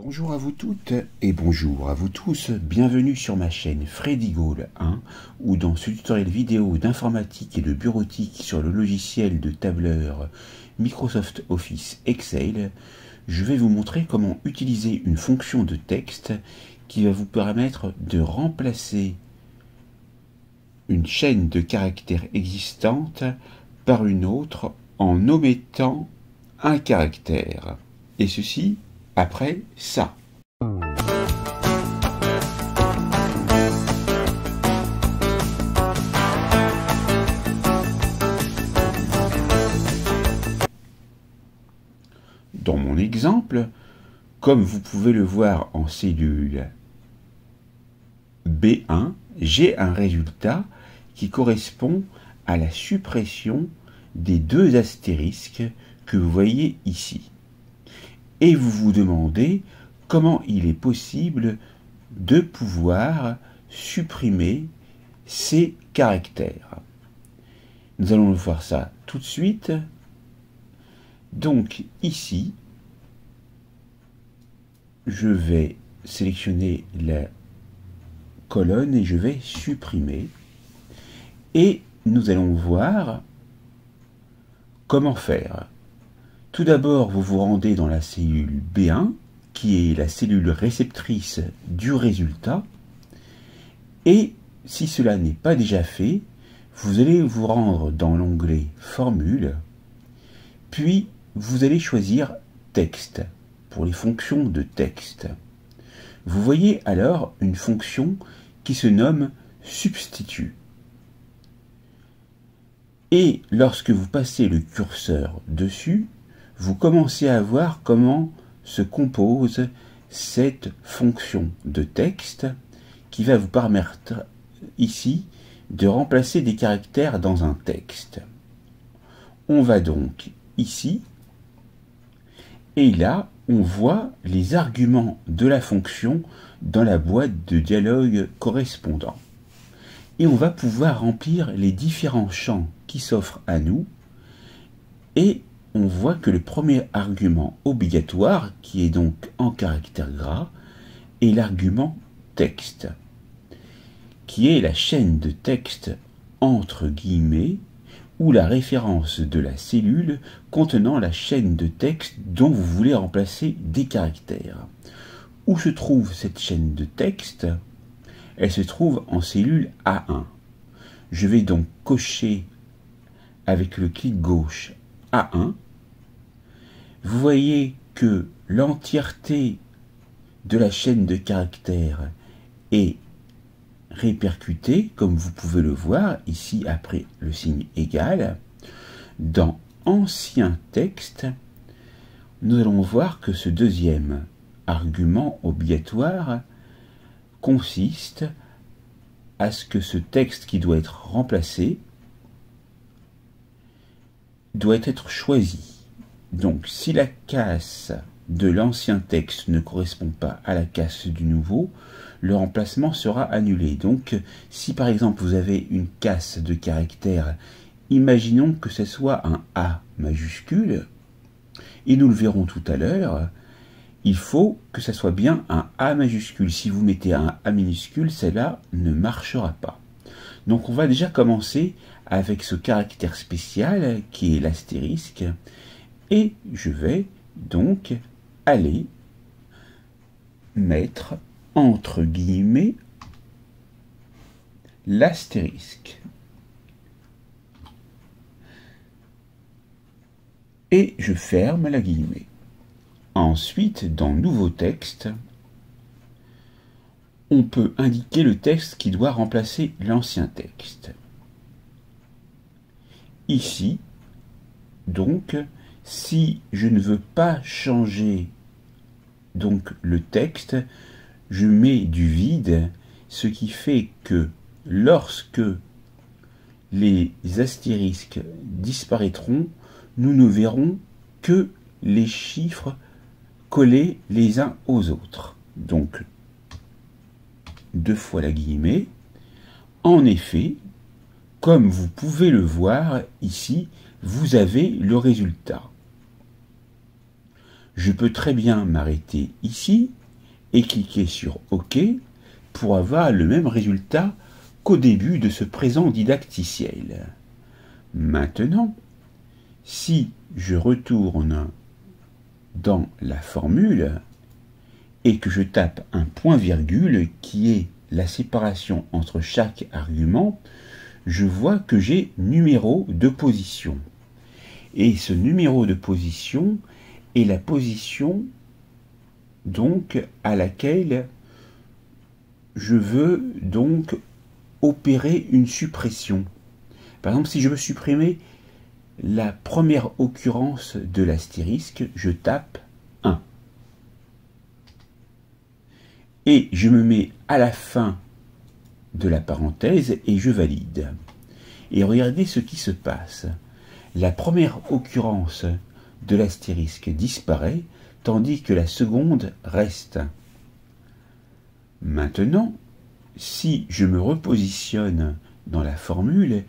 Bonjour à vous toutes et bonjour à vous tous, bienvenue sur ma chaîne Freddy Gall 1 où dans ce tutoriel vidéo d'informatique et de bureautique sur le logiciel de tableur Microsoft Office Excel, je vais vous montrer comment utiliser une fonction de texte qui va vous permettre de remplacer une chaîne de caractères existante par une autre en omettant un caractère. Et ceci après ça. Dans mon exemple, comme vous pouvez le voir en cellule B1, j'ai un résultat qui correspond à la suppression des deux astérisques que vous voyez ici. Et vous vous demandez comment il est possible de pouvoir supprimer ces caractères. Nous allons voir ça tout de suite. Donc ici, je vais sélectionner la colonne et je vais supprimer. Et nous allons voir comment faire. Tout d'abord, vous vous rendez dans la cellule B1, qui est la cellule réceptrice du résultat. Et si cela n'est pas déjà fait, vous allez vous rendre dans l'onglet Formule, puis vous allez choisir Texte, pour les fonctions de texte. Vous voyez alors une fonction qui se nomme Substitut. Et lorsque vous passez le curseur dessus, vous commencez à voir comment se compose cette fonction de texte qui va vous permettre ici de remplacer des caractères dans un texte. On va donc ici et là on voit les arguments de la fonction dans la boîte de dialogue correspondant. Et on va pouvoir remplir les différents champs qui s'offrent à nous et on voit que le premier argument obligatoire, qui est donc en caractère gras, est l'argument texte, qui est la chaîne de texte entre guillemets, ou la référence de la cellule contenant la chaîne de texte dont vous voulez remplacer des caractères. Où se trouve cette chaîne de texte? Elle se trouve en cellule A1. Je vais donc cocher avec le clic gauche A1. Vous voyez que l'entièreté de la chaîne de caractères est répercutée, comme vous pouvez le voir ici après le signe égal. Dans ancien texte, nous allons voir que ce deuxième argument obligatoire consiste à ce que ce texte qui doit être remplacé doit être choisi. Donc, si la casse de l'ancien texte ne correspond pas à la casse du nouveau, le remplacement sera annulé. Donc, si par exemple vous avez une casse de caractère, imaginons que ce soit un A majuscule, et nous le verrons tout à l'heure, il faut que ce soit bien un A majuscule. Si vous mettez un A minuscule, cela ne marchera pas. Donc, on va déjà commencer avec ce caractère spécial qui est l'astérisque. Et je vais donc aller mettre entre guillemets l'astérisque. Et je ferme la guillemets. Ensuite, dans Nouveau texte, on peut indiquer le texte qui doit remplacer l'ancien texte. Ici, donc, si je ne veux pas changer donc le texte, je mets du vide, ce qui fait que lorsque les astérisques disparaîtront, nous ne verrons que les chiffres collés les uns aux autres. Donc, deux fois la guillemets. En effet, comme vous pouvez le voir ici, vous avez le résultat. Je peux très bien m'arrêter ici et cliquer sur OK pour avoir le même résultat qu'au début de ce présent didacticiel. Maintenant, si je retourne dans la formule et que je tape un point-virgule qui est la séparation entre chaque argument, je vois que j'ai numéro de position. Et ce numéro de position est la position donc à laquelle je veux donc opérer une suppression. Par exemple, si je veux supprimer la première occurrence de l'astérisque, je tape 1. Et je me mets à la fin de la parenthèse et je valide. Et regardez ce qui se passe. La première occurrence de l'astérisque disparaît, tandis que la seconde reste. Maintenant, si je me repositionne dans la formule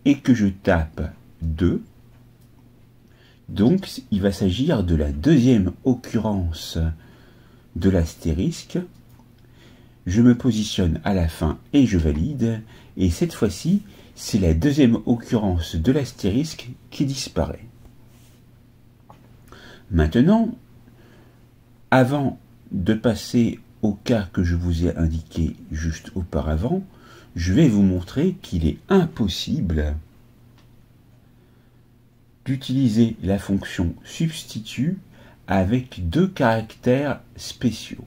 et que je tape 2, donc il va s'agir de la deuxième occurrence de l'astérisque. Je me positionne à la fin et je valide, et cette fois-ci, c'est la deuxième occurrence de l'astérisque qui disparaît. Maintenant, avant de passer au cas que je vous ai indiqué juste auparavant, je vais vous montrer qu'il est impossible d'utiliser la fonction substitut avec 2 caractères spéciaux.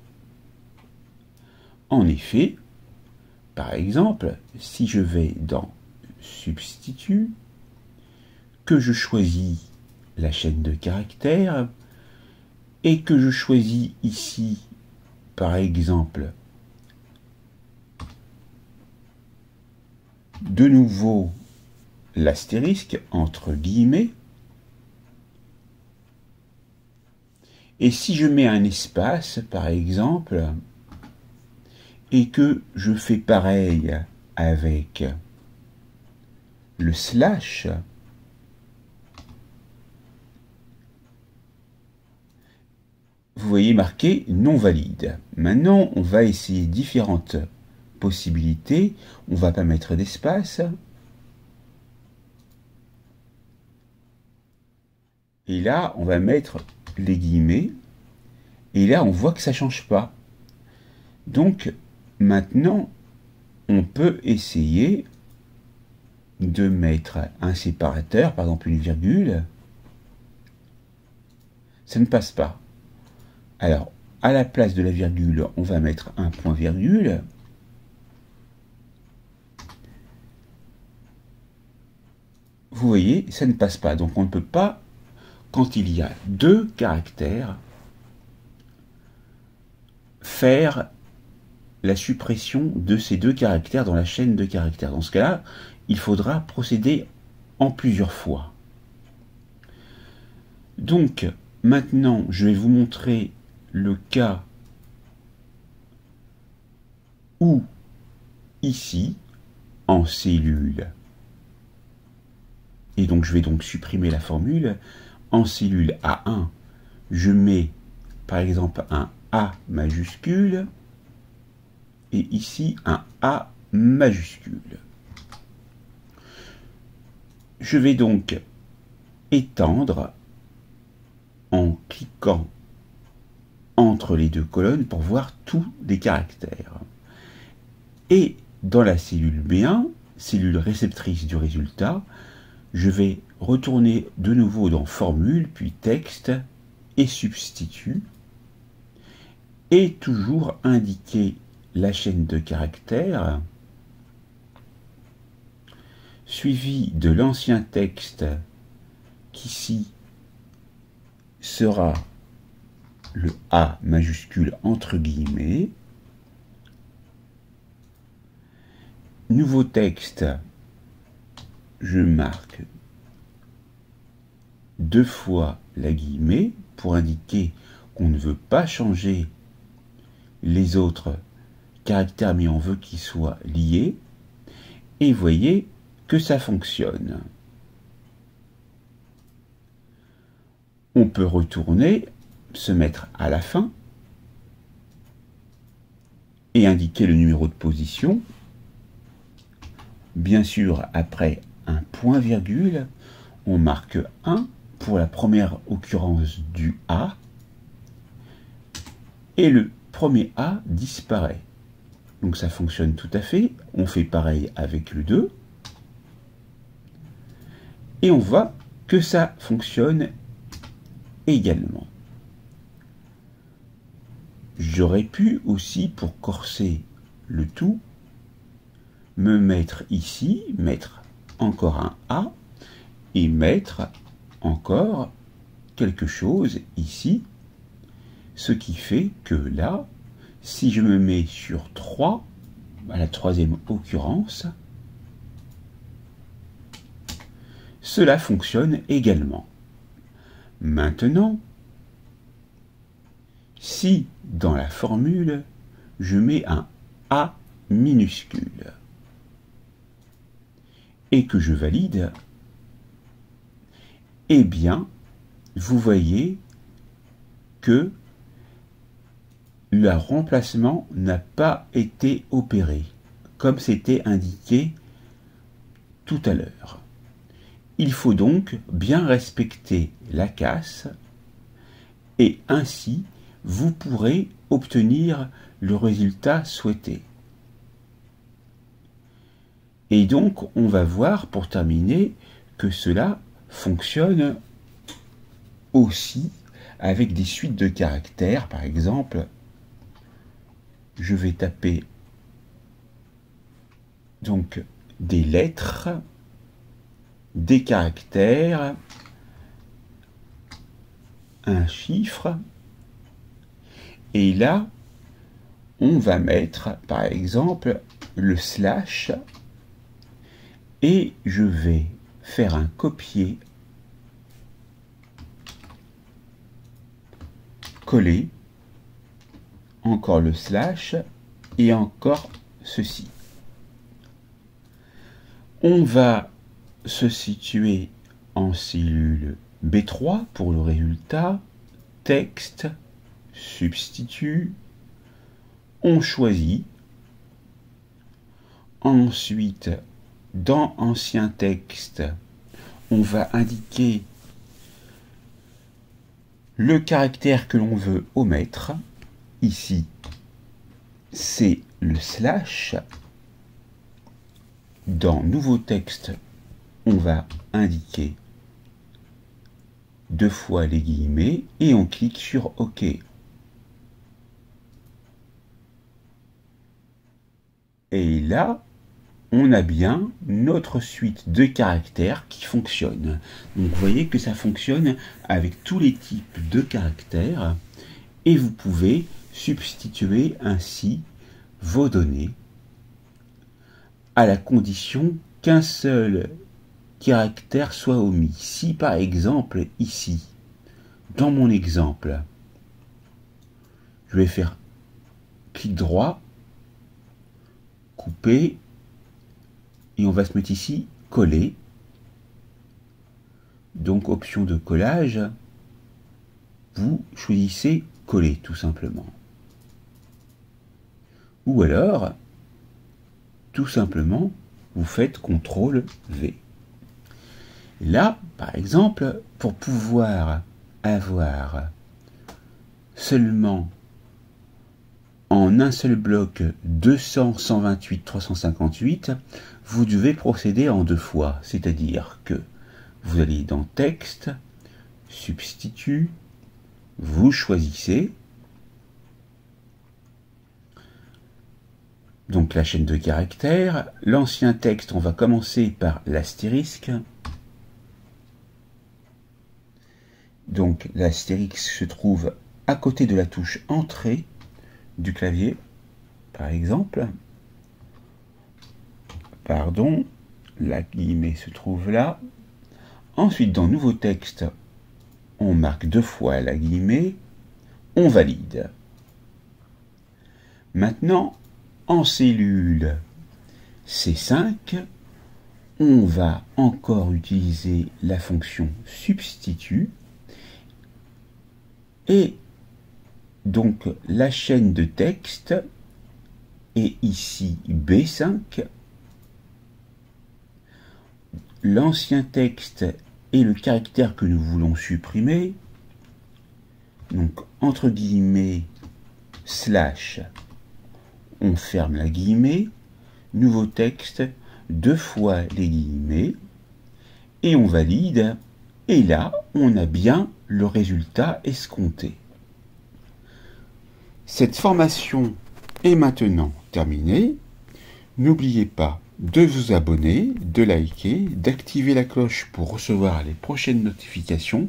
En effet, par exemple, si je vais dans substitut, que je choisis la chaîne de caractères et que je choisis ici, par exemple, de nouveau l'astérisque entre guillemets, et si je mets un espace, par exemple, et que je fais pareil avec le slash, vous voyez marqué non valide. Maintenant, on va essayer différentes possibilités. On ne va pas mettre d'espace. Et là, on va mettre les guillemets. Et là, on voit que ça ne change pas. Donc, maintenant, on peut essayer de mettre un séparateur, par exemple une virgule. Ça ne passe pas. Alors, à la place de la virgule, on va mettre un point-virgule. Vous voyez, ça ne passe pas. Donc, on ne peut pas, quand il y a 2 caractères, faire la suppression de ces 2 caractères dans la chaîne de caractères. Dans ce cas-là, il faudra procéder en plusieurs fois. Donc, maintenant, je vais vous montrer le cas où, ici, en cellule, et donc je vais donc supprimer la formule, en cellule A1, je mets par exemple un A majuscule, et ici un A majuscule. Je vais donc étendre en cliquant entre les 2 colonnes pour voir tous les caractères. Et dans la cellule B1, cellule réceptrice du résultat, je vais retourner de nouveau dans formule, puis texte et substitut, et toujours indiquer la chaîne de caractères, suivi de l'ancien texte qui ici sera le A majuscule entre guillemets, nouveau texte, je marque 2 fois la guillemets pour indiquer qu'on ne veut pas changer les autres caractères mais on veut qu'ils soient liés, et voyez que ça fonctionne. On peut retourner se mettre à la fin et indiquer le numéro de position. Bien sûr, après un point-virgule, on marque 1 pour la première occurrence du A, et le premier A disparaît. Donc ça fonctionne tout à fait. On fait pareil avec le 2. Et on voit que ça fonctionne également. J'aurais pu aussi, pour corser le tout, me mettre ici, mettre encore un A, et mettre encore quelque chose ici, ce qui fait que là, si je me mets sur 3, à la troisième occurrence, cela fonctionne également. Maintenant, si dans la formule, je mets un A minuscule et que je valide, eh bien, vous voyez que le remplacement n'a pas été opéré, comme c'était indiqué tout à l'heure. Il faut donc bien respecter la casse, et ainsi, vous pourrez obtenir le résultat souhaité. Et donc, on va voir, pour terminer, que cela fonctionne aussi avec des suites de caractères. Par exemple, je vais taper donc des lettres, des caractères, un chiffre, et là, on va mettre, par exemple, le slash, et je vais faire un copier, coller, encore le slash, et encore ceci. On va se situer en cellule B3 pour le résultat, texte, substitut, on choisit, ensuite dans ancien texte, on va indiquer le caractère que l'on veut omettre. Ici, c'est le slash. Dans nouveau texte, on va indiquer 2 fois les guillemets et on clique sur OK. Et là, on a bien notre suite de caractères qui fonctionne. Donc vous voyez que ça fonctionne avec tous les types de caractères et vous pouvez substituer ainsi vos données à la condition qu'un seul caractère soit omis. Si par exemple ici, dans mon exemple, je vais faire clic droit, couper, et on va se mettre ici, coller. Donc option de collage, vous choisissez coller tout simplement. Ou alors, tout simplement, vous faites CTRL V. Là, par exemple, pour pouvoir avoir seulement en un seul bloc 200, 128, 358, vous devez procéder en 2 fois. C'est-à-dire que vous allez dans Texte, Substitut, vous choisissez donc la chaîne de caractères. L'ancien texte, on va commencer par l'astérisque. Donc l'astérisque se trouve à côté de la touche Entrée du clavier, par exemple. Pardon, la guillemets se trouve là. Ensuite, dans Nouveau texte, on marque 2 fois la guillemets, on valide. Maintenant, en cellule C5, on va encore utiliser la fonction substitut et Donc la chaîne de texte est ici B5. L'ancien texte est le caractère que nous voulons supprimer. Donc entre guillemets, slash, on ferme la guillemet, nouveau texte, 2 fois les guillemets, et on valide, et là, on a bien le résultat escompté. Cette formation est maintenant terminée. N'oubliez pas de vous abonner, de liker, d'activer la cloche pour recevoir les prochaines notifications,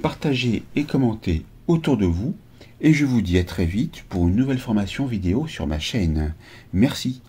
partagez et commentez autour de vous, et je vous dis à très vite pour une nouvelle formation vidéo sur ma chaîne. Merci.